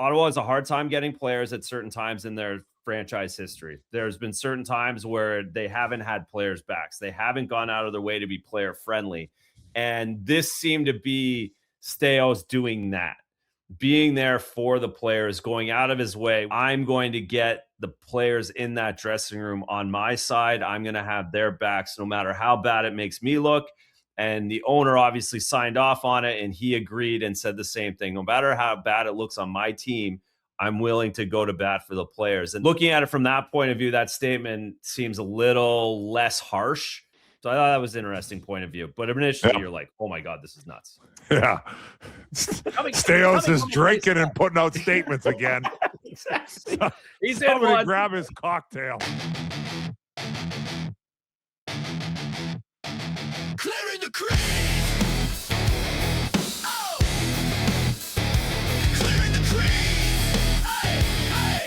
Ottawa has a hard time getting players at certain times in their franchise history. There's been certain times where they haven't had players backs. They haven't gone out of their way to be player friendly. And this seemed to be Steos doing that, being there for the players, going out of his way. I'm going to get the players in that dressing room on my side. I'm going to have their backs no matter how bad it makes me look. And the owner obviously signed off on it, and he agreed and said the same thing. No matter how bad it looks on my team, I'm willing to go to bat for the players. And looking at it from that point of view, that statement seems a little less harsh. So I thought that was an interesting point of view. But initially, you're like, oh my God, this is nuts. Yeah. Steos is drinking and putting out statements again. Exactly. He's Somebody in grab his cocktail. Clearing the crease. Oh. Clearing the crease. Aye, aye,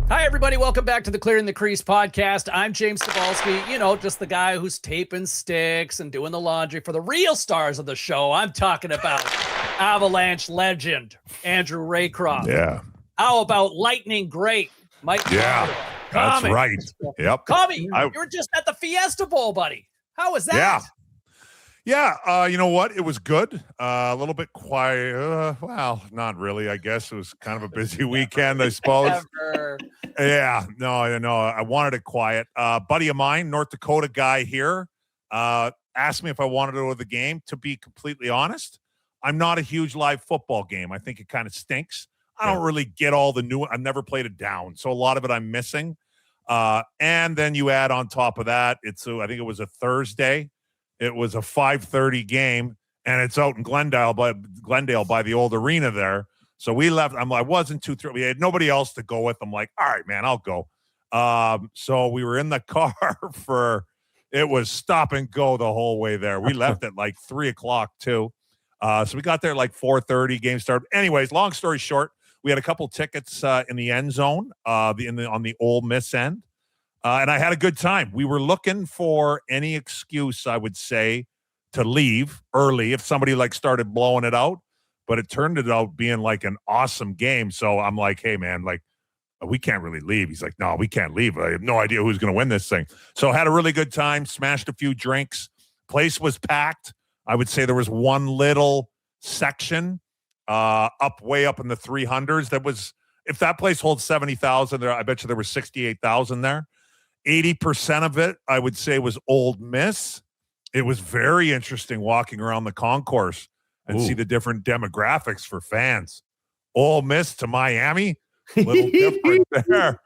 Hi, everybody. Welcome back to the Clearing the Crease podcast. I'm James Cebulski, just the guy who's taping sticks and doing the laundry for the real stars of the show. I'm talking about Avalanche legend, Andrew Raycroft. Yeah. How about lightning great, Mike? Yeah, that's Commie. right. Yep. Commie, you were just at the Fiesta Bowl, buddy. How was that? Yeah. Yeah, you know what? It was good. A little bit quiet. Well, not really. I guess it was kind of a busy weekend, I suppose. Yeah, no. I wanted it quiet. Buddy of mine, North Dakota guy here, asked me if I wanted to go to the game. To be completely honest, I'm not a huge live football game. I think it kind of stinks. I don't really get all the new. I've never played it down, so a lot of it I'm missing. And then you add on top of that, I think it was a Thursday. It was a 5:30 game, and it's out in Glendale by the old arena there. So we left. I wasn't too thrilled. We had nobody else to go with. I'm like, all right, man, I'll go. So we were in the car it was stop and go the whole way there. We left at like 3:00 too. So we got there like 4:30. Game started. Anyways, long story short, we had a couple tickets in the end zone, on the Ole Miss end. And I had a good time. We were looking for any excuse, I would say, to leave early if somebody started blowing it out. But it turned out being like an awesome game. So I'm like, hey, man, we can't really leave. He's like, no, we can't leave. I have no idea who's going to win this thing. So I had a really good time, smashed a few drinks. Place was packed. I would say there was one little section way up in the 300s. If that place holds 70,000 there, I bet you there was 68,000 there. 80% of it, I would say, was Ole Miss. It was very interesting walking around the concourse and see the different demographics for fans. Ole Miss to Miami, a little different there.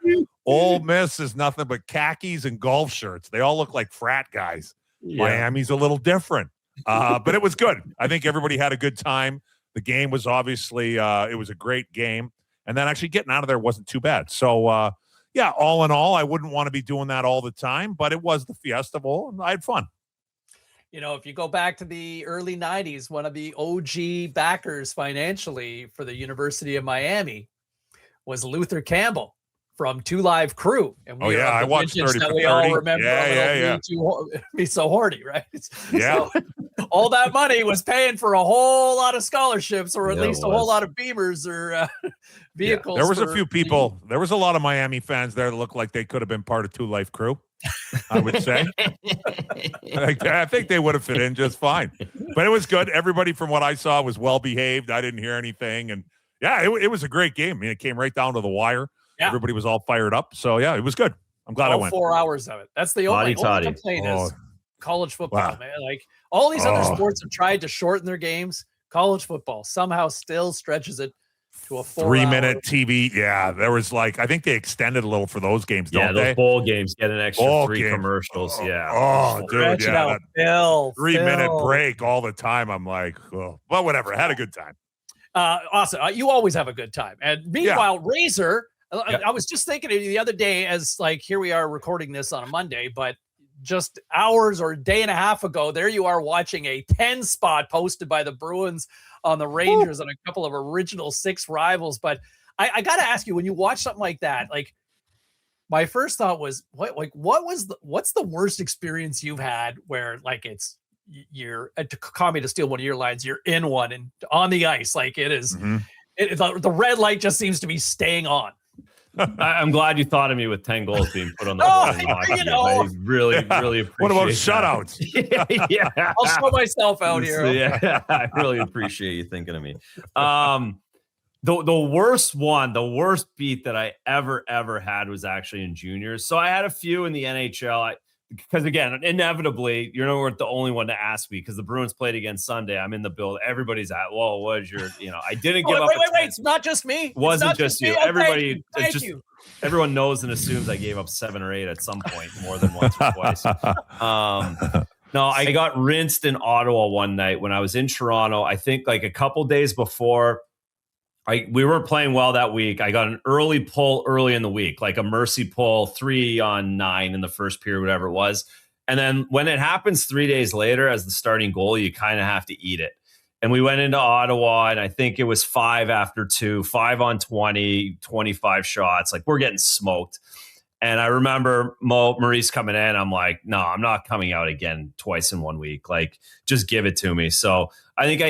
Ole Miss is nothing but khakis and golf shirts. They all look like frat guys. Yeah. Miami's a little different, but it was good. I think everybody had a good time. The game was obviously, it was a great game. And then actually getting out of there wasn't too bad. So, yeah, all in all, I wouldn't want to be doing that all the time, but it was the Fiesta Bowl, and I had fun. If you go back to the early 90s, one of the OG backers financially for the University of Miami was Luther Campbell from Two Live Crew. And I watched 30 that for we 30. all remember. Yeah. Be so horny, right? Yeah. So, all that money was paying for a whole lot of scholarships, or at least a whole lot of Beamers or vehicles. There was a few people. There was a lot of Miami fans there that looked like they could have been part of Two Life Crew, I would say. I think they would have fit in just fine. But it was good. Everybody, from what I saw, was well behaved. I didn't hear anything. And yeah, it was a great game. I mean, it came right down to the wire. Yeah. Everybody was all fired up. So yeah, it was good. I'm glad I went. 4 hours of it. That's the only complaint is college football, man. Like all these other sports have tried to shorten their games. College football somehow still stretches it to a 3-minute TV. Yeah, there was I think they extended a little for those games, don't they? Yeah, those bowl games get an extra 3 commercials. Yeah. Oh, dude, yeah. 3-minute break all the time. I'm like, well, whatever. I had a good time. Awesome. You always have a good time. And meanwhile, Razor, I was just thinking of you the other day as here we are recording this on a Monday, but just hours or a day and a half ago, there you are watching a 10 spot posted by the Bruins on the Rangers and a couple of original 6 rivals. But I got to ask you, when you watch something like that, my first thought was, what's the worst experience you've had where like you're to Commie, to steal one of your lines, you're in one and on the ice, like it is, the red light just seems to be staying on. I'm glad you thought of me with 10 goals being put on the board. I really appreciate What about that. shutouts? Yeah. I'll show myself out here. Yeah, I really appreciate you thinking of me. The worst beat that I ever had was actually in juniors. So I had a few in the NHL. Because again, inevitably, you're not the only one to ask me because the Bruins played again Sunday. I'm in the build. Everybody's at, well, what is your, I didn't give up. Wait. It's not just me. It wasn't just you. Okay, Everybody, thank you. Everyone knows and assumes I gave up 7 or 8 at some point, more than once or twice. No, I got rinsed in Ottawa one night when I was in Toronto. I think like a couple days before. We were playing well that week. I got an early pull early in the week, like a mercy pull 3-on-9 in the first period, whatever it was. And then when it happens 3 days later as the starting goalie, you kind of have to eat it. And we went into Ottawa, and I think it was 5 after 2, 5 on 20, 25 shots. Like, we're getting smoked. And I remember Maurice coming in. I'm like, no, I'm not coming out again twice in 1 week. Like, just give it to me. So I think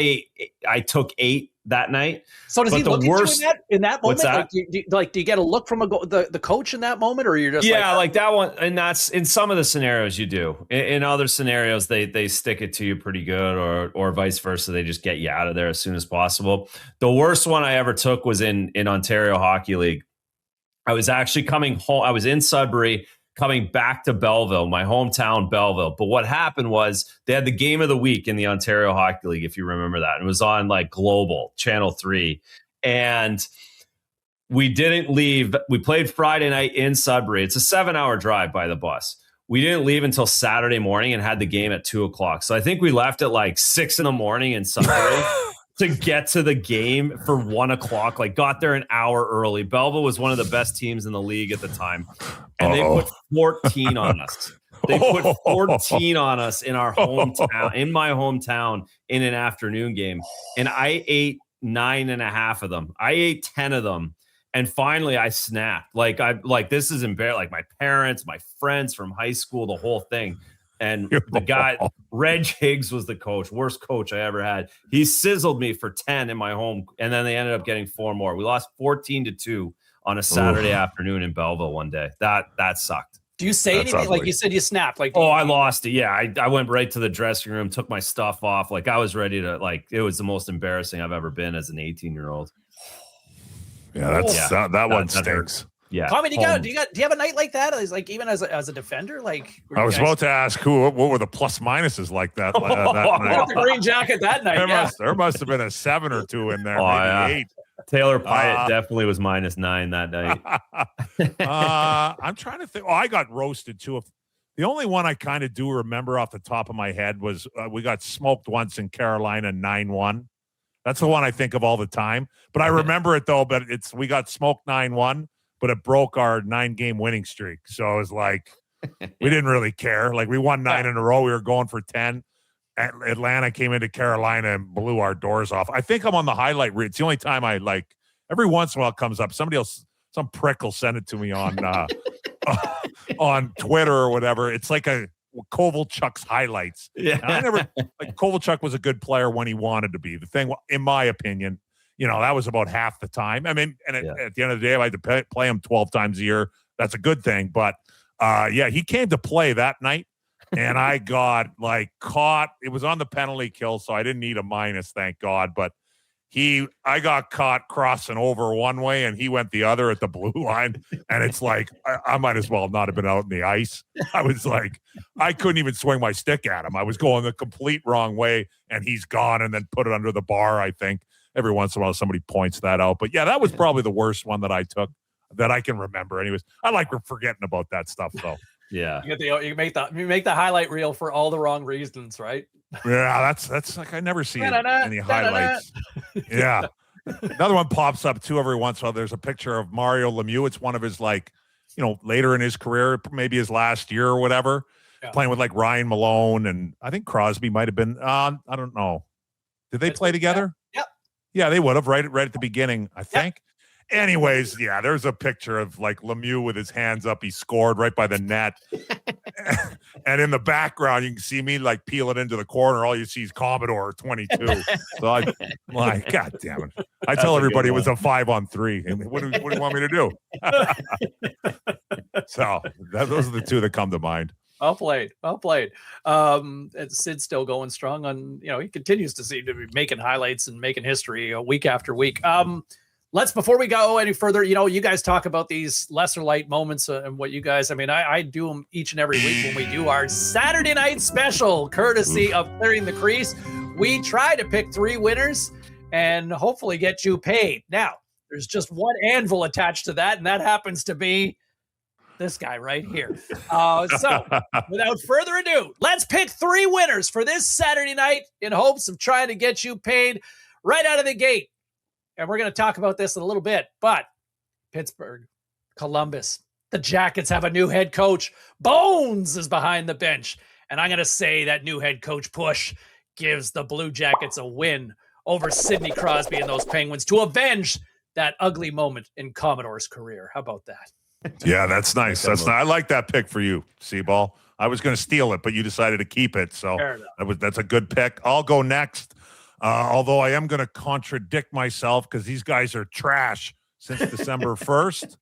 I took 8 that night. So does he look at you in that moment? What's that? Do you get a look from the coach in that moment, or you're just like that one? And that's in some of the scenarios you do. In other scenarios, they stick it to you pretty good, or vice versa. They just get you out of there as soon as possible. The worst one I ever took was in Ontario Hockey League. I was actually coming home. I was in Sudbury, coming back to Belleville, my hometown, Belleville. But what happened was they had the game of the week in the Ontario Hockey League, if you remember that. It was on like Global, Channel 3. And we didn't leave. We played Friday night in Sudbury. It's a 7-hour drive by the bus. We didn't leave until Saturday morning and had the game at 2:00. So I think we left at like 6 a.m. in Sudbury. To get to the game for 1:00, like got there an hour early. Belleville was one of the best teams in the league at the time. And they put 14 on us. They put 14 on us in our hometown, in my hometown, in an afternoon game. And I ate 9.5 of them. I ate 10 of them. And finally I snapped. This is embarrassing. Like my parents, my friends from high school, the whole thing. And the guy, Reg Higgs, was the coach, worst coach I ever had. He sizzled me for 10 in my home, and then they ended up getting 4 more. We lost 14-2 on a Saturday afternoon in Belleville one day. That sucked. Do you say anything? Ugly. Like you said, you snapped. Like, I lost it. Yeah, I went right to the dressing room, took my stuff off. Like I was ready to. Like it was the most embarrassing I've ever been as an 18-year-old. Yeah, that one stinks. Yeah. Commie, do you have a night like that? Like even as a defender, like I was about to ask what were the plus minuses like that night? The green jacket that night. There must have been a 7 or 2 in there, maybe 8. Taylor Pyatt definitely was -9 that night. I'm trying to think. I got roasted too. The only one I kind of do remember off the top of my head was we got smoked once in Carolina 9-1. That's the one I think of all the time. But I remember it though. But we got smoked 9-1. But it broke our 9-game winning streak. So it was like, we didn't really care. Like we won 9 in a row. We were going for 10. Atlanta came into Carolina and blew our doors off. I think I'm on the highlight reel. It's the only time every once in a while it comes up. Somebody else, some prick will send it to me on Twitter or whatever. It's like a Kovalchuk's highlights. Yeah. Kovalchuk was a good player when he wanted to be. The thing, in my opinion, that was about half the time. I mean, and at the end of the day, if I had to play him 12 times a year, that's a good thing. But, he came to play that night, and I got, caught. It was on the penalty kill, so I didn't need a minus, thank God. But I got caught crossing over one way, and he went the other at the blue line. And it's like, I might as well not have been out in the ice. I was like, I couldn't even swing my stick at him. I was going the complete wrong way, and he's gone and then put it under the bar, I think. Every once in a while, somebody points that out. But, yeah, that was probably the worst one that I took that I can remember. Anyways, I like forgetting about that stuff, though. Yeah. You make the highlight reel for all the wrong reasons, right? Yeah, that's like I never see any highlights. Yeah. Another one pops up, too, every once in a while. There's a picture of Mario Lemieux. It's one of his, later in his career, maybe his last year or whatever, playing with, Ryan Malone. And I think Crosby might have been I don't know. Did they play together? Yep. Yeah, they would have right at the beginning, I think. Anyways, yeah, there's a picture of like Lemieux with his hands up. He scored right by the net. And in the background, you can see me like peeling into the corner. All you see is Commodore 22. So I'm like, God damn it. I tell everybody it was a 5-on-3. And what do you want me to do? So those are the two that come to mind. Well played. Well played. And Sid's still going strong on, he continues to seem to be making highlights and making history week after week. Before we go any further, you guys talk about these lesser light moments and what you guys, I do them each and every week when we do our Saturday night special, courtesy of Clearing the Crease. We try to pick 3 winners and hopefully get you paid. Now, there's just one anvil attached to that, and that happens to be this guy right here. So without further ado, let's pick 3 winners for this Saturday night in hopes of trying to get you paid right out of the gate. And we're going to talk about this in a little bit, but Pittsburgh, Columbus, the Jackets have a new head coach. Bones is behind the bench. And I'm going to say that new head coach push gives the Blue Jackets a win over Sidney Crosby and those Penguins to avenge that ugly moment in Commodore's career. How about that? Yeah, that's nice. I like that pick for you, Seaball. I was going to steal it, but you decided to keep it. So that's a good pick. I'll go next. Although I am going to contradict myself because these guys are trash since December 1st.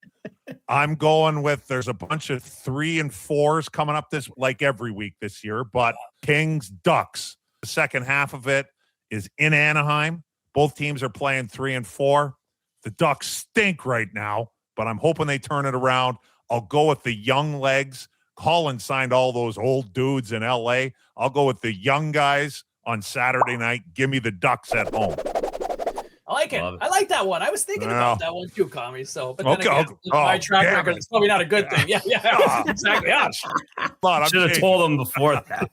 I'm going with there's a bunch of 3 and 4s coming up like every week this year, but Kings, Ducks. The second half of it is in Anaheim. Both teams are playing 3 and 4. The Ducks stink right now, but I'm hoping they turn it around. I'll go with the young legs. Colin signed all those old dudes in LA. I'll go with the young guys on Saturday night. Give me the Ducks at home. I like it. I like that one. I was thinking about that one too, Commie. So, but then again, my track record is probably not a good thing. Yeah, exactly. Yeah. Should have told them before that.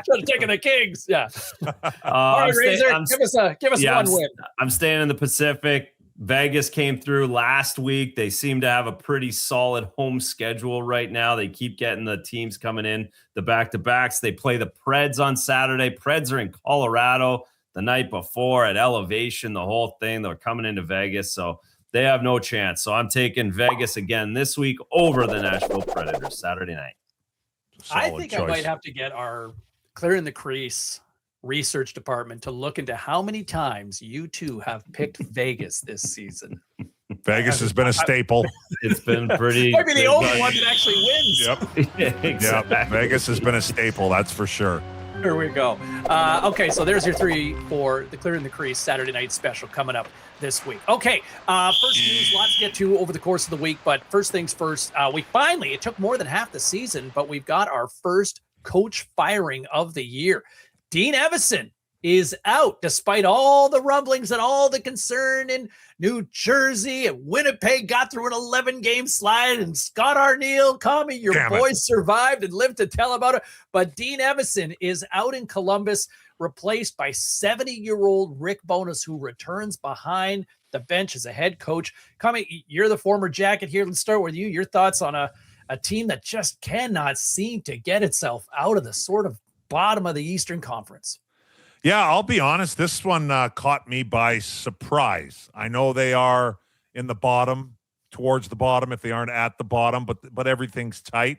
Should have taken the Kings. Yeah. All right, Razor, give us one win. I'm staying in the Pacific. Vegas came through last week. They seem to have a pretty solid home schedule right now. They keep getting the teams coming in, the back-to-backs. They play the Preds on Saturday. Preds are in Colorado the night before at Elevation, the whole thing. They're coming into Vegas, so they have no chance. So I'm taking Vegas again this week over the Nashville Predators Saturday night. I think I might have to get our Clearing the Crease research department to look into how many times you two have picked Vegas this season. Vegas has been a staple. It's been pretty. Might be the only one that actually wins. Yep. Exactly. Yep. Vegas has been a staple. That's for sure. Here we go. Okay, so there's your 3 for the Clearing the Crease Saturday night special coming up this week. Okay, first news, lots to get to over the course of the week, but first things first, it took more than half the season, but we've got our first coach firing of the year. Dean Evason is out despite all the rumblings and all the concern in New Jersey, and Winnipeg got through an 11-game slide, and Scott Arniel, Commie, your boys survived and lived to tell about it. But Dean Evason is out in Columbus, replaced by 70-year-old Rick Bowness, who returns behind the bench as a head coach. Commie, you're the former Jacket here. Let's start with you. Your thoughts on a team that just cannot seem to get itself out of the sort of bottom of the Eastern Conference. Yeah, I'll be honest. This one caught me by surprise. I know they are in the bottom, towards the bottom, if they aren't at the bottom, but everything's tight.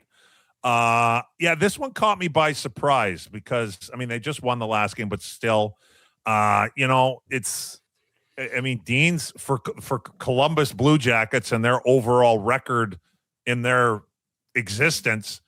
This one caught me by surprise because, they just won the last game, but still, Dean's for Columbus Blue Jackets and their overall record in their existence.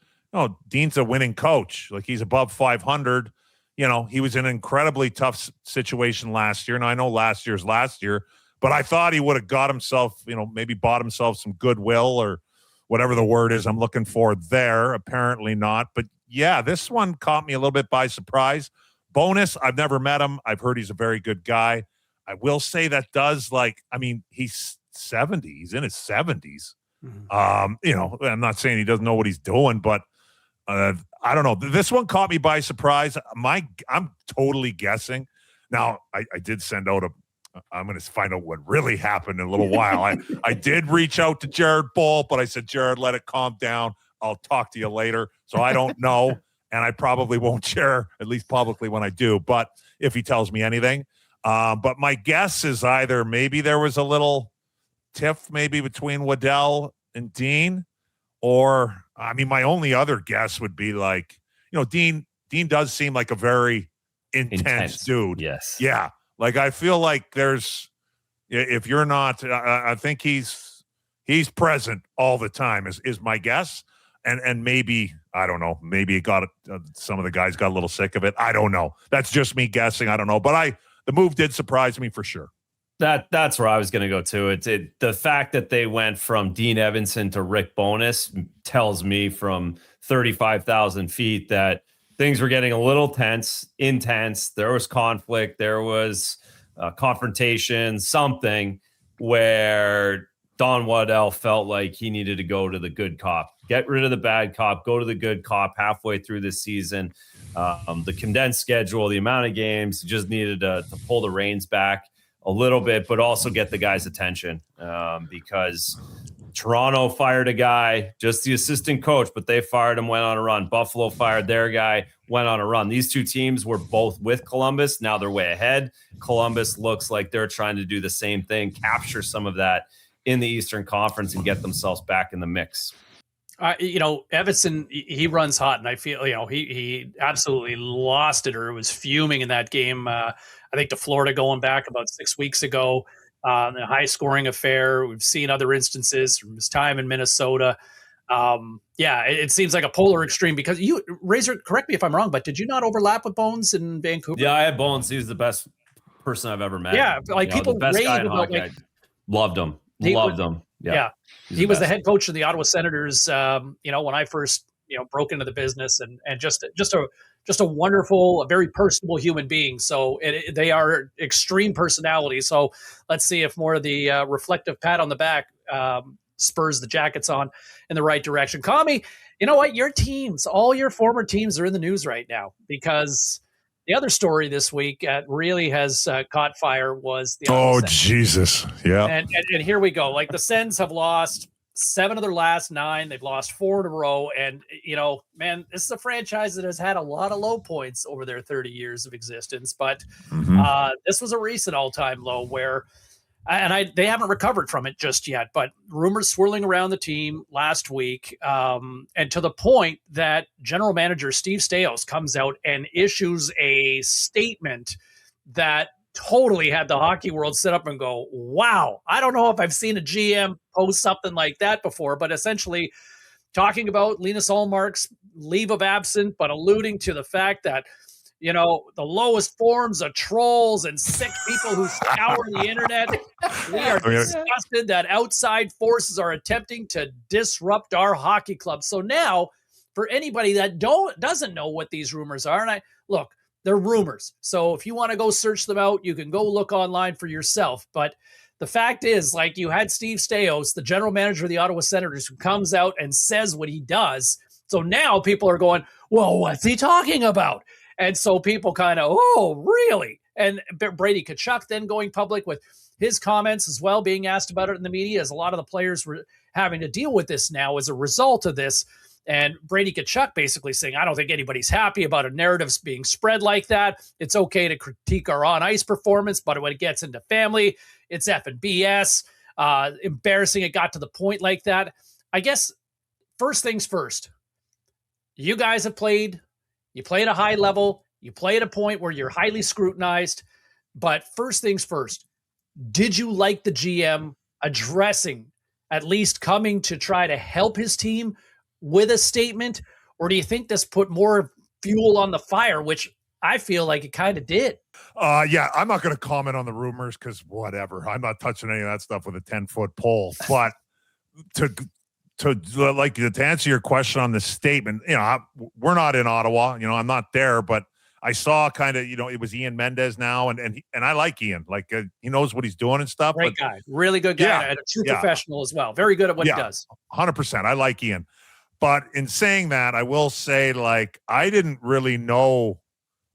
Dean's a winning coach. Like, he's above 500. He was in an incredibly tough situation last year. And I know last year, but I thought he would have got himself, maybe bought himself some goodwill or whatever the word is I'm looking for there. Apparently not. But yeah, this one caught me a little bit by surprise. Bonus, I've never met him. I've heard he's a very good guy. I will say that he's 70. He's in his 70s. Mm-hmm. I'm not saying he doesn't know what he's doing, but I don't know. This one caught me by surprise. I'm totally guessing. Now, I did send out I'm going to find out what really happened in a little while. I did reach out to Jared Ball, but I said, Jared, let it calm down. I'll talk to you later. So I don't know, and I probably won't share, at least publicly when I do, but if he tells me anything. But my guess is either maybe there was a little tiff maybe between Waddell and Dean. Or, I mean, my only other guess would be like, Dean does seem like a very intense dude. Yes. Yeah. Like, I feel like if you're not, I think he's present all the time is my guess. And maybe, I don't know, maybe some of the guys got a little sick of it. I don't know. That's just me guessing. I don't know. But the move did surprise me for sure. That's where I was going to go to. The fact that they went from Dean Evanson to Rick Bowness tells me from 35,000 feet that things were getting a little intense. There was conflict. There was confrontation, something where Don Waddell felt like he needed to go to the good cop, get rid of the bad cop, go to the good cop halfway through this season. The condensed schedule, the amount of games, just needed to pull the reins back a little bit, but also get the guy's attention because Toronto fired a guy, just the assistant coach, but they fired him, went on a run. Buffalo fired their guy, went on a run. These two teams were both with Columbus. Now they're way ahead. Columbus looks like they're trying to do the same thing, capture some of that in the Eastern Conference and get themselves back in the mix. Evanson, he runs hot, and I feel, he absolutely lost it or was fuming in that game. I think to Florida going back about 6 weeks ago, a high scoring affair. We've seen other instances from his time in Minnesota. It seems like a polar extreme because Razor, correct me if I'm wrong, but did you not overlap with Bones in Vancouver? Yeah, I had Bones. He was the best person I've ever met. Yeah, like people rave about like, loved him. Loved him. Yeah. He was the head coach of the Ottawa Senators, when I first, broke into the business and just a wonderful, a very personable human being. So they are extreme personalities. So let's see if more of the reflective pat on the back spurs the Jackets on in the right direction. Commie, you know what? Your teams, all your former teams are in the news right now because the other story this week really has caught fire was the Ottawa Senators. Jesus. Yeah. And here we go. Like the Sens have lost 7 of their last 9. They've lost 4 in a row. And, man, this is a franchise that has had a lot of low points over their 30 years of existence. But this was a recent all-time low where they haven't recovered from it just yet. But rumors swirling around the team last week, and to the point that general manager Steve Staios comes out and issues a statement that totally had the hockey world sit up and go, wow, I don't know if I've seen a GM post something like that before, but essentially talking about Linus Ullmark's leave of absence, but alluding to the fact that, the lowest forms of trolls and sick people who scour the internet. We are disgusted that outside forces are attempting to disrupt our hockey club. So now, for anybody that doesn't know what these rumors are, and they're rumors. So if you want to go search them out, you can go look online for yourself. But the fact is, like, you had Steve Staios, the general manager of the Ottawa Senators, who comes out and says what he does. So now people are going, well, what's he talking about? And so people kind of, oh, really? And Brady Tkachuk then going public with his comments as well, being asked about it in the media, as a lot of the players were having to deal with this now as a result of this. And Brady Tkachuk basically saying, I don't think anybody's happy about a narrative being spread like that. It's okay to critique our on-ice performance, but when it gets into family, it's effing BS. Embarrassing it got to the point like that. I guess first things first, you guys have played. You play at a high level. You play at a point where you're highly scrutinized. But first things first, did you like the GM addressing, at least coming to try to help his team with a statement? Or do you think this put more fuel on the fire, which I feel like it kind of did? Yeah, I'm not going to comment on the rumors because whatever. I'm not touching any of that stuff with a 10-foot pole. But to answer your question on the statement, we're not in Ottawa. I'm not there, but I saw kind of, it was Ian Mendez now, and I like Ian. Like he knows what he's doing and stuff. Great guy, really good guy, and a true professional as well. Very good at what he does. 100%. I like Ian, but in saying that, I will say, like, I didn't really know,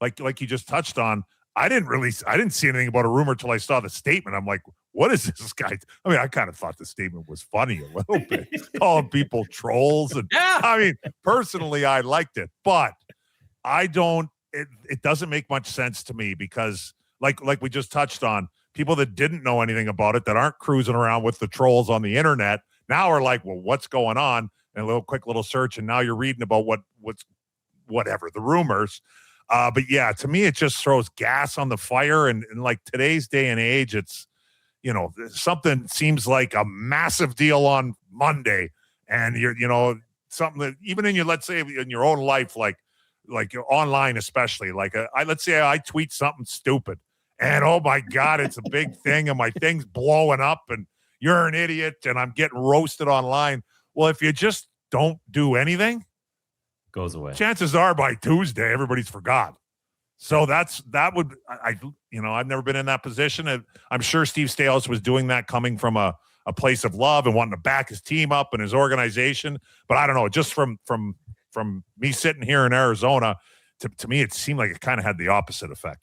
like you just touched on. I didn't see anything about a rumor till I saw the statement. I'm like, what is this guy? I mean, I kind of thought the statement was funny a little bit, calling people trolls. And I mean, personally, I liked it, but it doesn't make much sense to me because like we just touched on, people that didn't know anything about it, that aren't cruising around with the trolls on the internet, now are like, well, what's going on? And a quick little search, and now you're reading about what's whatever, the rumors. But yeah, to me, it just throws gas on the fire. And like today's day and age, it's, something seems like a massive deal on Monday. And you're, something that even in your, let's say in your own life, like online, especially let's say I tweet something stupid and oh my God, it's a big thing and my thing's blowing up and you're an idiot and I'm getting roasted online. Well, if you just don't do anything, goes away. Chances are by Tuesday, everybody's forgot. So I've never been in that position. I'm sure Steve Staios was doing that coming from a place of love and wanting to back his team up and his organization. But I don't know, just from me sitting here in Arizona, to me, it seemed like it kind of had the opposite effect.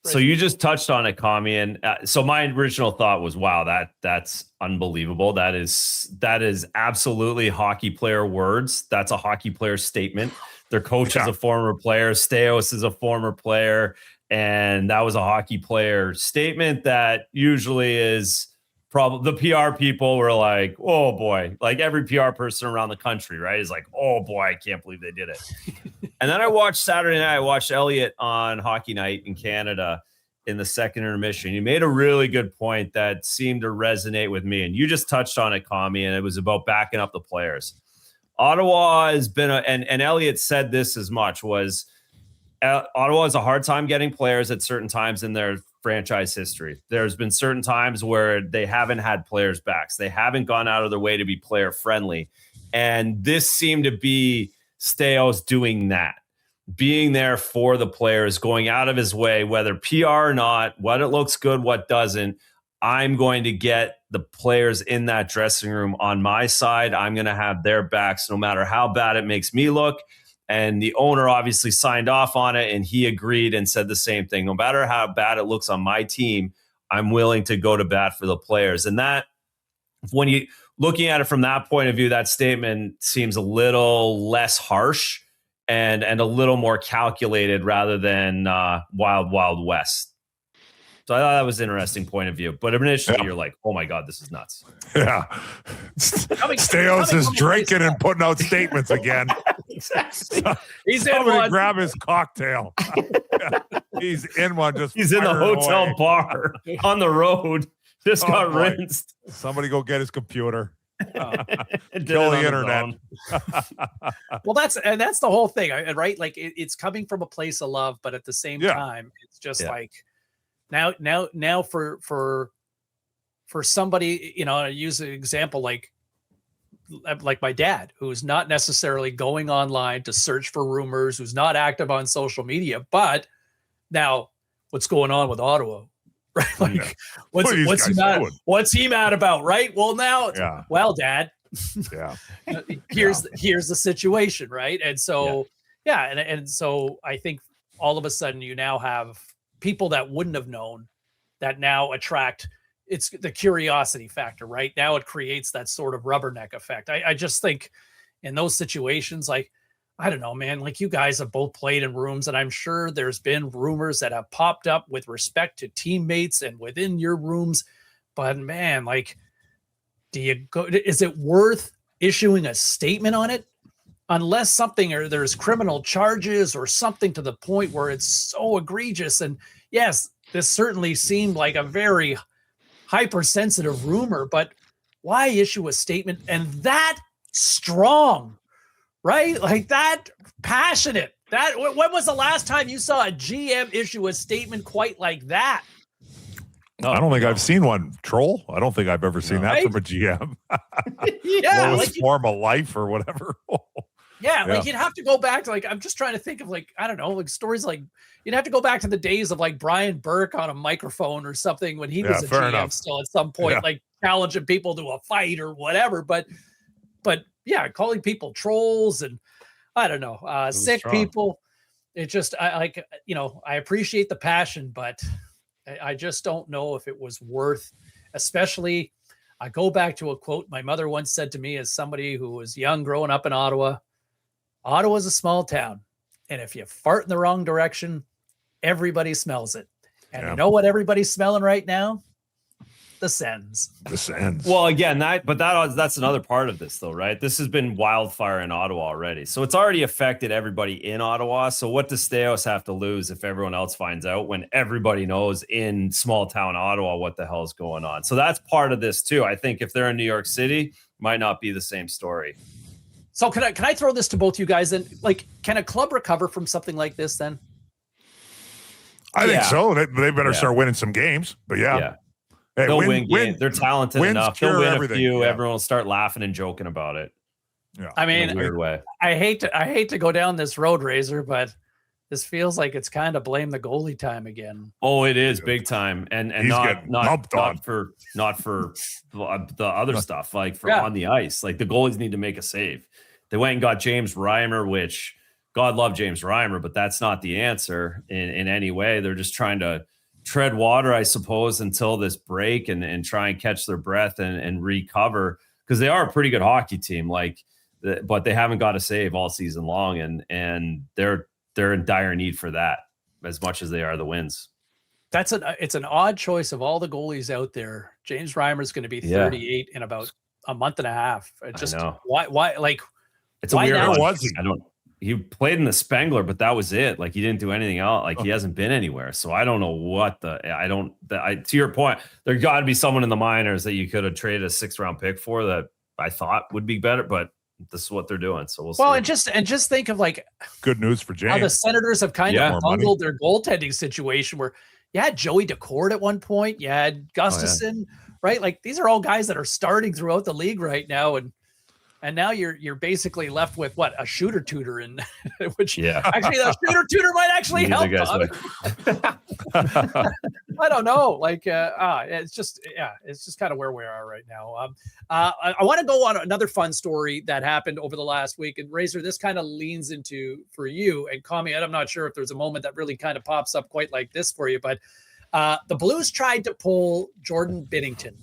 So you just touched on it, Commie, and so my original thought was, wow, that's unbelievable. That is absolutely hockey player words. That's a hockey player statement. Their coach is a former player. Staios is a former player, and that was a hockey player statement that usually is probably the PR people were like, oh boy, like every PR person around the country, right, is like, oh boy, I can't believe they did it. And then I watched Saturday night, I watched Elliot on Hockey Night in Canada in the second intermission. He made a really good point that seemed to resonate with me. And you just touched on it, Commie, and it was about backing up the players. Ottawa has been, and Elliot said this as much, was Ottawa has a hard time getting players at certain times in their franchise history. There's been certain times where they haven't had players backs. They haven't gone out of their way to be player friendly. And this seemed to be Staios doing that, being there for the players, going out of his way, whether PR or not, what it looks good, what doesn't. I'm going to get the players in that dressing room on my side. I'm going to have their backs no matter how bad it makes me look. And the owner obviously signed off on it, and he agreed and said the same thing. No matter how bad it looks on my team, I'm willing to go to bat for the players. And that, when you looking at it from that point of view, that statement seems a little less harsh and a little more calculated rather than wild, wild west. So I thought that was an interesting point of view. But initially, you're like, oh my God, this is nuts. Yeah. Staios is drinking and putting out statements again. Exactly. He's in Somebody one. grab his cocktail. He's in one. He's in the hotel bar on the road. Just got boy. rinsed. Somebody go get his computer. Did Kill it the on his internet. own. Well, that's the whole thing, right? Like it's coming from a place of love, but at the same time, it's just like now for somebody, I use an example like my dad, who's not necessarily going online to search for rumors, who's not active on social media, but now what's going on with Ottawa, right? Like what's he mad about, right? Well, now, well, Dad, here's the situation, right? And so, and so I think all of a sudden you now have people that wouldn't have known that now attract. It's the curiosity factor, right? Now it creates that sort of rubberneck effect. I just think in those situations, like, I don't know, man, like you guys have both played in rooms, and I'm sure there's been rumors that have popped up with respect to teammates and within your rooms. But man, like, is it worth issuing a statement on it? Unless something, or there's criminal charges or something to the point where it's so egregious. And yes, this certainly seemed like a very hypersensitive rumor, but why issue a statement and that strong, right? Like that passionate. That when was the last time you saw a GM issue a statement quite like that? I don't think I've seen one. Troll? I don't think I've ever seen that from a GM. Yeah, lowest form of life or whatever. Like you'd have to go back to, like, I'm just trying to think of, like, I don't know, like stories like you'd have to go back to the days of like Brian Burke on a microphone or something when he was a GM still at some point, like challenging people to a fight or whatever. But yeah, calling people trolls and I don't know, sick people. It just, I appreciate the passion, but I just don't know if it was worth, especially, I go back to a quote my mother once said to me as somebody who was young growing up in Ottawa. Ottawa's a small town, and if you fart in the wrong direction, everybody smells it. And you know what everybody's smelling right now? The Sens. The Sens. Well, again, that's another part of this, though, right? This has been wildfire in Ottawa already, so it's already affected everybody in Ottawa. So what does Staios have to lose if everyone else finds out when everybody knows in small town Ottawa what the hell is going on? So that's part of this too. I think if they're in New York City, might not be the same story. So can I throw this to both you guys? And like, can a club recover from something like this? Then I think so. They better start winning some games. But yeah. Hey, they'll win games. They're talented enough. They'll win everything. A few. Yeah. Everyone will start laughing and joking about it. Yeah. I mean, in a weird way. I hate to go down this road, Razor, but this feels like it's kind of blame the goalie time again. Oh, it is big time, and not for the other stuff, like for on the ice. Like the goalies need to make a save. They went and got James Reimer, which God love James Reimer, but that's not the answer in any way. They're just trying to tread water, I suppose, until this break and try and catch their breath and recover, because they are a pretty good hockey team. But they haven't got a save all season long, and they're in dire need for that as much as they are the wins. It's an odd choice of all the goalies out there. James Reimer is going to be 38 in about a month and a half. Why like it's a weird one. Was he? He played in the Spengler, but that was it. Like he didn't do anything else. Like he hasn't been anywhere. So I don't know what to your point, there got to be someone in the minors that you could have traded a 6th round pick for that I thought would be better, but this is what they're doing. So we'll see. Well, and just think of like good news for James. How the Senators have kind of bungled their goaltending situation where you had Joey Decord at one point, you had Gustafson, right? Like these are all guys that are starting throughout the league right now. And now you're basically left with what, a shooter tutor, and which actually the shooter tutor might actually help. I don't know. Like it's just kind of where we are right now. I want to go on another fun story that happened over the last week. And Razor, this kind of leans into for you and Commie. I'm not sure if there's a moment that really kind of pops up quite like this for you, but the Blues tried to pull Jordan Binnington.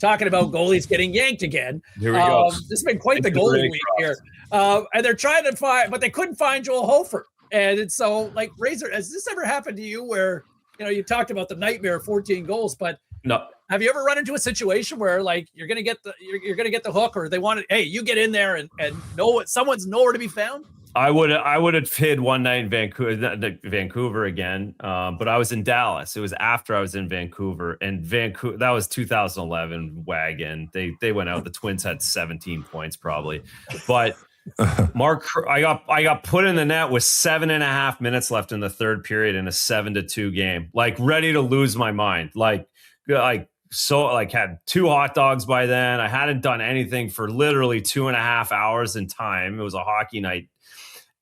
Talking about goalies getting yanked again. Here we go. This has been quite the goalie week here. And they're trying to find, but they couldn't find Joel Hoefer. And it's so, like, Razor, has this ever happened to you where, you talked about the nightmare of 14 goals, but no. Have you ever run into a situation where like you're gonna get the hook, or they want it, hey, you get in there and know what someone's nowhere to be found? I would have hid one night in Vancouver again, but I was in Dallas. It was after I was in Vancouver, and Vancouver, that was 2011 wagon. They went out. The Twins had 17 points probably, but I got put in the net with 7.5 minutes left in the third period in a 7-2 game, like ready to lose my mind, like had 2 hot dogs by then. I hadn't done anything for literally 2.5 hours in time. It was a hockey night.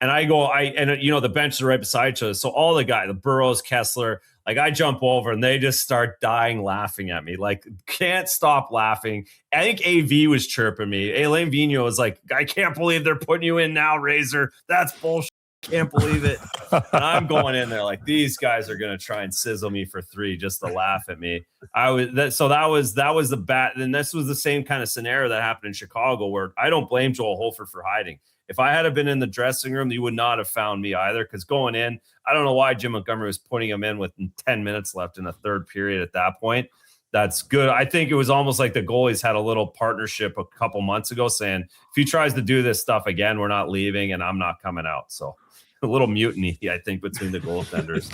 And the benches are right beside each other. So all the guys, the Burrows, Kessler, like I jump over and they just start dying laughing at me. Like can't stop laughing. I think AV was chirping me. Alain Vigneault was like, I can't believe they're putting you in now, Razor. That's bullshit. Can't believe it. And I'm going in there like these guys are going to try and sizzle me for 3 just to laugh at me. That was the bat. And this was the same kind of scenario that happened in Chicago, where I don't blame Joel Hoefer for hiding. If I had been in the dressing room, you would not have found me either. Because going in, I don't know why Jim Montgomery was putting him in with 10 minutes left in the third period at that point. That's good. I think it was almost like the goalies had a little partnership a couple months ago saying, if he tries to do this stuff again, we're not leaving and I'm not coming out. So a little mutiny, I think, between the goaltenders.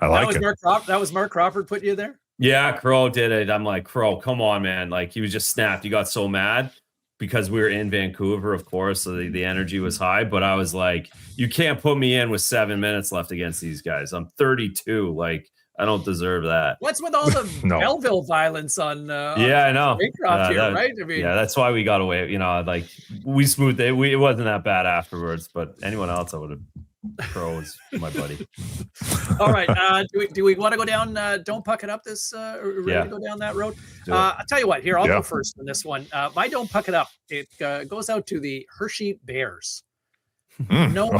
That was Mark Crawford put you there? Yeah, Crow did it. I'm like, Crow, come on, man. Like he was just snapped. He got so mad because we were in Vancouver, of course. So the energy was high. But I was like, you can't put me in with 7 minutes left against these guys. I'm 32. Like, I don't deserve that. What's with all the Belleville violence on I know. Raycroft here, right? I mean, that's why we got away. Like we smoothed it. It wasn't that bad afterwards, but anyone else I would have. Crow was my buddy. All right. Do we want to go down? Don't puck it up. This to go down that road. I'll tell you what. Here, I'll go first on this one. My don't puck it up. It goes out to the Hershey Bears. No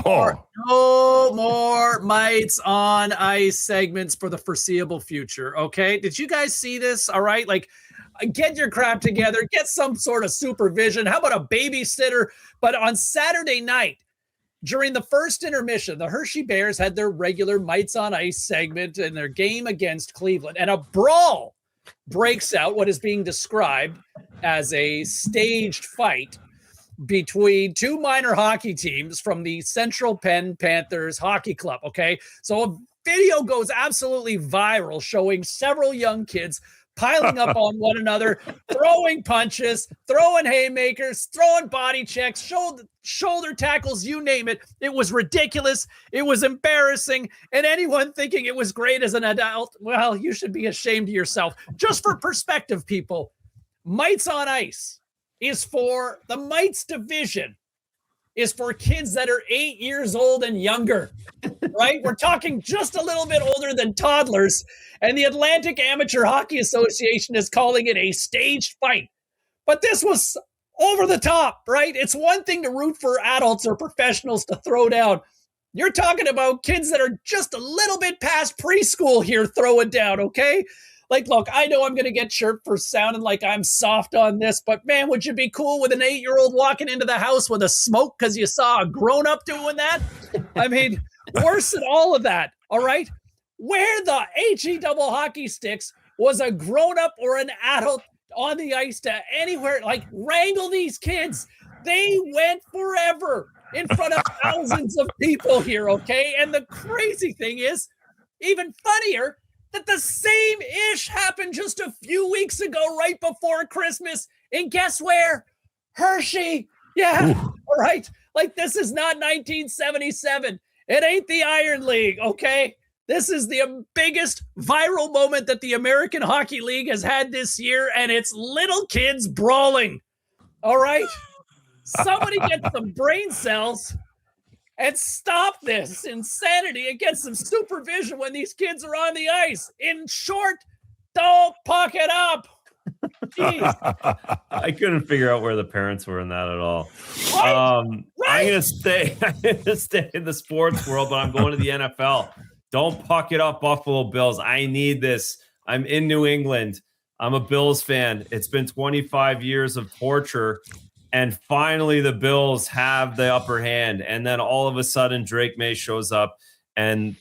more mites on ice segments for the foreseeable future. Okay. Did you guys see this? All right. Like, get your crap together. Get some sort of supervision. How about a babysitter? But on Saturday night, During the first intermission, the Hershey Bears had their regular Mites on Ice segment in their game against Cleveland, and a brawl breaks out, what is being described as a staged fight between two minor hockey teams from the Central Penn Panthers Hockey Club, okay? So a video goes absolutely viral showing several young kids piling up on one another, throwing punches, throwing haymakers, throwing body checks, shoulder tackles, you name it. It was ridiculous. It was embarrassing. And anyone thinking it was great as an adult, well, you should be ashamed of yourself. Just for perspective, people, Mites on Ice is for the Mites division, is for kids that are 8 years old and younger, right? We're talking just a little bit older than toddlers. And the Atlantic Amateur Hockey Association is calling it a staged fight. But this was over the top, right? It's one thing to root for adults or professionals to throw down. You're talking about kids that are just a little bit past preschool here throwing down, okay? Like, look, I know I'm going to get chirped for sounding like I'm soft on this, but man, would you be cool with an 8-year-old walking into the house with a smoke because you saw a grown-up doing that? I mean, worse than all of that, all right? Where the HE double hockey sticks was a grown-up or an adult on the ice to anywhere, like, wrangle these kids. They went forever in front of thousands of people here, okay? And the crazy thing is, even funnier, that the same ish happened just a few weeks ago, right before Christmas. And guess where? Hershey. Yeah. Ooh. All right. Like, this is not 1977. It ain't the Iron League, okay? This is the biggest viral moment that the American Hockey League has had this year, and it's little kids brawling. All right? Somebody get some brain cells and stop this insanity and get some supervision when these kids are on the ice. In short, don't puck it up. Jeez. I couldn't figure out where the parents were in that at all. Right? I'm gonna stay in the sports world, but I'm going to the NFL. Don't puck it up, Buffalo Bills. I need this. I'm in New England. I'm a Bills fan. It's been 25 years of torture. And finally, the Bills have the upper hand. And then all of a sudden, Drake May shows up and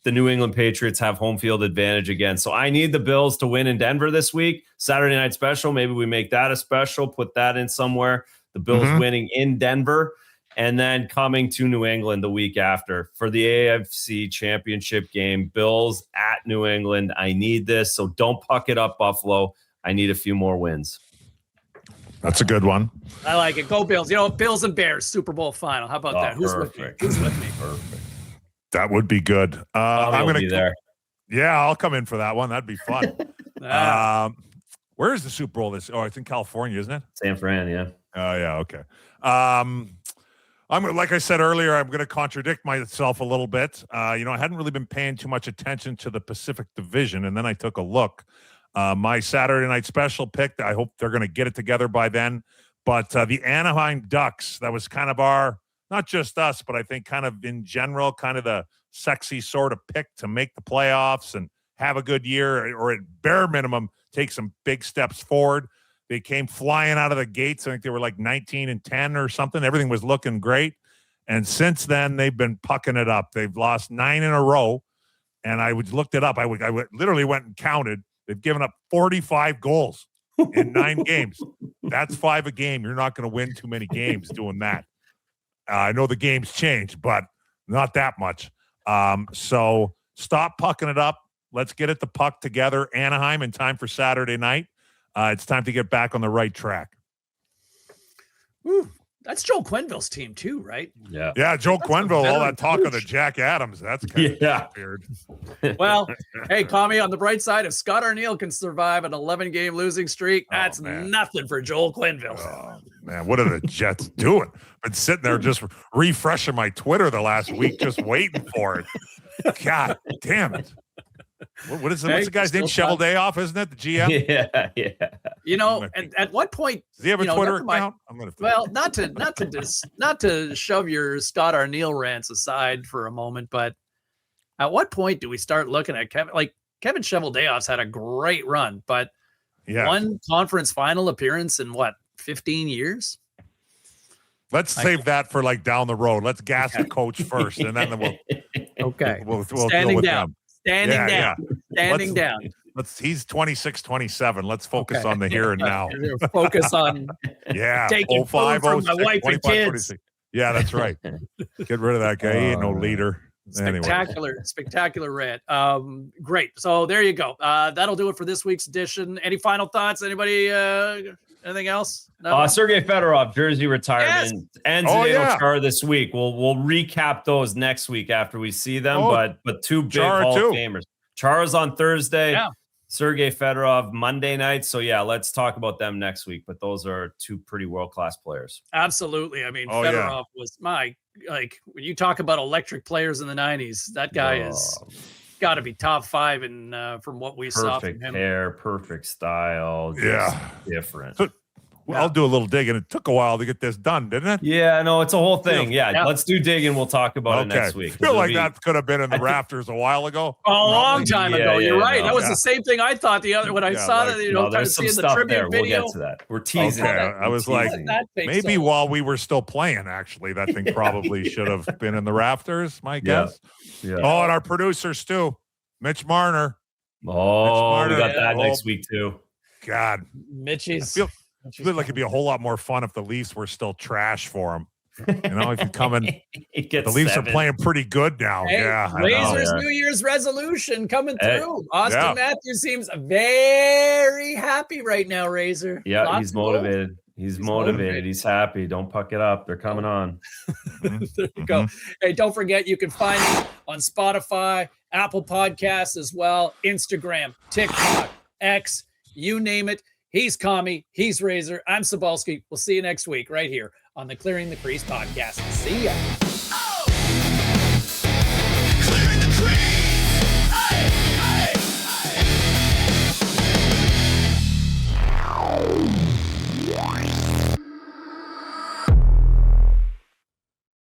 the New England Patriots have home field advantage again. So I need the Bills to win in Denver this week. Saturday night special. Maybe we make that a special, put that in somewhere. The Bills winning in Denver and then coming to New England the week after for the AFC Championship game. Bills at New England. I need this. So don't puck it up, Buffalo. I need a few more wins. That's a good one. I like it. Go Bills. You know, Bills and Bears, Super Bowl final. How about that? Who's with me? Who's with me? Perfect. That would be good. I'm going to be there. Yeah, I'll come in for that one. That'd be fun. Where is the Super Bowl this? Oh, it's in California, isn't it? San Fran, yeah. Oh, yeah. Okay. Like I said earlier, I'm going to contradict myself a little bit. I hadn't really been paying too much attention to the Pacific Division, and then I took a look. My Saturday night special pick, I hope they're going to get it together by then. But the Anaheim Ducks, that was kind of our, not just us, but I think kind of in general, kind of the sexy sort of pick to make the playoffs and have a good year, or at bare minimum, take some big steps forward. They came flying out of the gates. I think they were like 19-10 or something. Everything was looking great. And since then, they've been pucking it up. They've lost 9 in a row. And I looked it up. I literally went and counted. They've given up 45 goals in 9 games. That's 5 a game. You're not going to win too many games doing that. I know the games change, but not that much. So stop pucking it up. Let's get the puck together, Anaheim, in time for Saturday night. It's time to get back on the right track. Ooh, that's Joel Quenneville's team too, right? Yeah. Yeah, Joel Quenneville, all that talk of the Jack Adams. That's kind of weird. Well, hey, Commie, on the bright side, if Scott Arniel can survive an 11-game losing streak, that's nothing for Joel Quenneville. Oh, man, what are the Jets doing? Been sitting there just refreshing my Twitter the last week, just waiting for it. God damn it. What's the guy's name? Cheveldayoff, isn't it? The GM? Yeah. You know, and at what point does he have a Twitter account? Not to shove your Scott Arniel rants aside for a moment, but at what point do we start looking at Kevin? Like, Kevin Cheveldayoff's had a great run, but one conference final appearance in 15 years? Let's save that for like down the road. Let's gas the coach first, and then we'll we'll deal Standing with down. them. Standing Yeah, down. Standing down. He's 26, 27. Let's focus on the here and now. Focus on Yeah. taking food from my wife and 25, kids. 26. Yeah, that's right. Get rid of that guy. He ain't no leader. Anyway. Spectacular rant. Great. So there you go. That'll do it for this week's edition. Any final thoughts? Anybody? Anything else? No? Sergei Fedorov, jersey retirement, and Zdeno Chara this week. We'll recap those next week after we see them. But two big Hall of Famers. Chara's on Thursday. Yeah. Sergei Fedorov Monday night. So yeah, let's talk about them next week. But those are two pretty world-class players. Absolutely. I mean, Fedorov was when you talk about electric players in the 90s, that guy is got to be top 5 in from what we saw from him. Perfect hair, perfect style. Different. So, I'll do a little digging. It took a while to get this done, didn't it? Yeah, no, it's a whole thing. Yeah. Let's do digging. We'll talk about it next week. I feel like that could have been in the rafters a while ago. A long time ago. You're right. That was the same thing I thought when I saw that. There's some stuff the tribute video. We'll get to that. We're teasing. Okay. I was like, maybe while we were still playing, actually, that thing probably should have been in the rafters, my guess. Yeah. Oh, and our producers, too. Mitch Marner. Oh, we got that next week, too. God. Mitchie's. I feel like it'd be a whole lot more fun if the Leafs were still trash for him. If you come in, the Leafs are playing pretty good now. Hey, Razor's New Year's resolution coming through. Austin Matthews seems very happy right now, Razor. Yeah, he's motivated. He's motivated. He's happy. Don't puck it up. They're coming on. There you go. Hey, don't forget, you can find me on Spotify, Apple Podcasts as well, Instagram, TikTok, X, you name it. He's Commie. He's Razor. I'm Sobalski. We'll see you next week right here on the Clearing the Crease podcast. See ya.